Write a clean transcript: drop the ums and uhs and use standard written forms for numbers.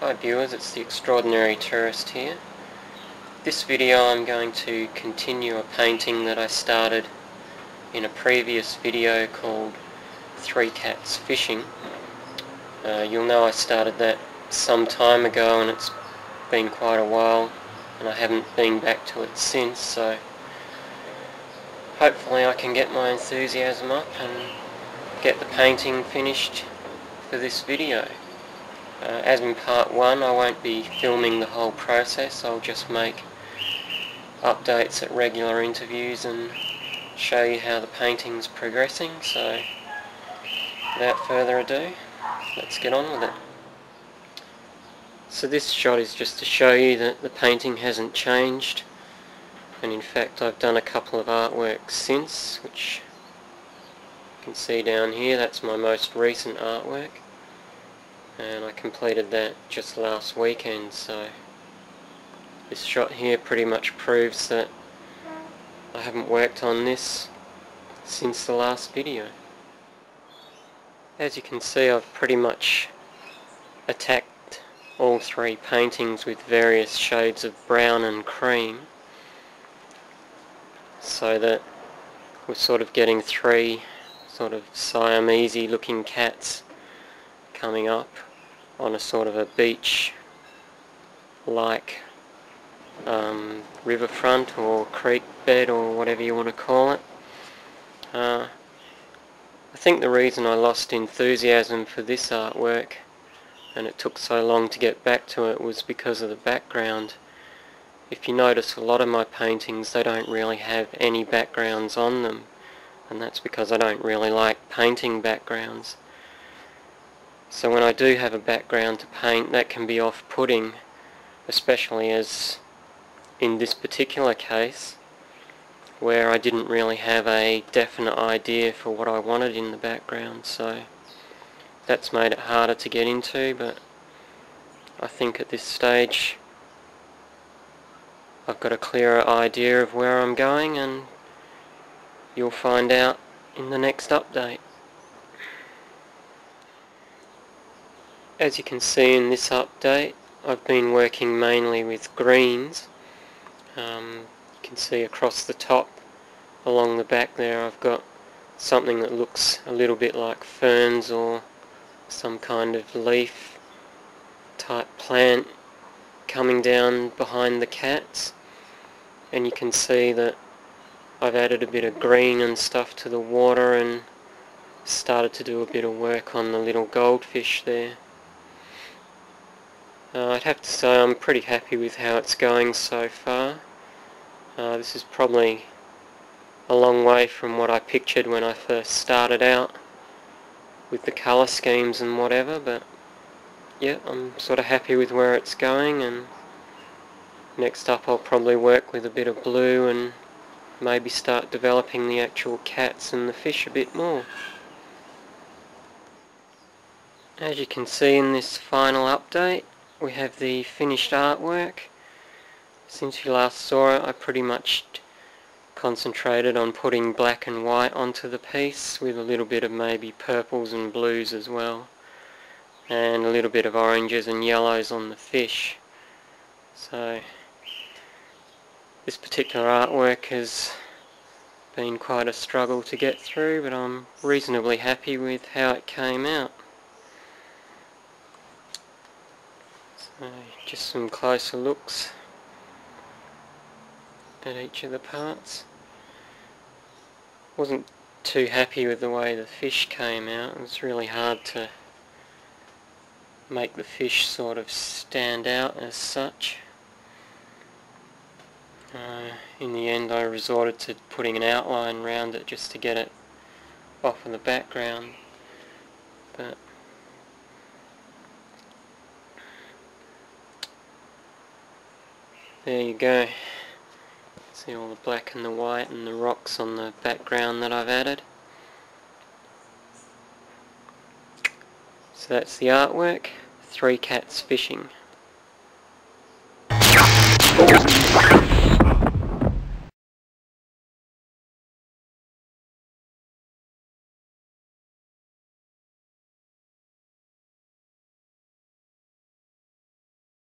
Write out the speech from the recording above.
Hi viewers, it's the Extraordinary Tourist here. This video I'm going to continue a painting that I started in a previous video called Three Cats Fishing. You'll know I started that some time ago and it's been quite a while and I haven't been back to it since, so hopefully I can get my enthusiasm up and get the painting finished for this video. As in part 1, I won't be filming the whole process. I'll just make updates at regular interviews and show you how the painting's progressing. So without further ado, let's get on with it. So this shot is just to show you that the painting hasn't changed, and in fact I've done a couple of artworks since, which you can see down here. That's my most recent artwork, and I completed that just last weekend, so this shot here pretty much proves that I haven't worked on this since the last video. As you can see, I've pretty much attacked all three paintings with various shades of brown and cream, so that we're sort of getting three sort of Siamese looking cats coming up on a sort of a beach like riverfront or creek bed or whatever you want to call it. I think the reason I lost enthusiasm for this artwork and it took so long to get back to it was because of the background. If you notice, a lot of my paintings, they don't really have any backgrounds on them, and that's because I don't really like painting backgrounds. So when I do have a background to paint, that can be off-putting, especially as in this particular case, where I didn't really have a definite idea for what I wanted in the background, so that's made it harder to get into. But I think at this stage I've got a clearer idea of where I'm going, and you'll find out in the next update. As you can see in this update, I've been working mainly with greens. You can see across the top, along the back there, I've got something that looks a little bit like ferns or some kind of leaf type plant coming down behind the cats. And you can see that I've added a bit of green and stuff to the water and started to do a bit of work on the little goldfish there. I'd have to say I'm pretty happy with how it's going so far. This is probably a long way from what I pictured when I first started out with the colour schemes and whatever, but yeah, I'm sort of happy with where it's going, and next up I'll probably work with a bit of blue and maybe start developing the actual cats and the fish a bit more. As you can see in this final update, we have the finished artwork. Since you last saw it, I pretty much concentrated on putting black and white onto the piece, with a little bit of maybe purples and blues as well, and a little bit of oranges and yellows on the fish. So this particular artwork has been quite a struggle to get through, but I'm reasonably happy with how it came out. So just some closer looks at each of the parts. Wasn't too happy with the way the fish came out. It was really hard to make the fish sort of stand out as such. In the end I resorted to putting an outline around it just to get it off of the background, but there you go. See all the black and the white and the rocks on the background that I've added. So that's the artwork, Three Cats Fishing.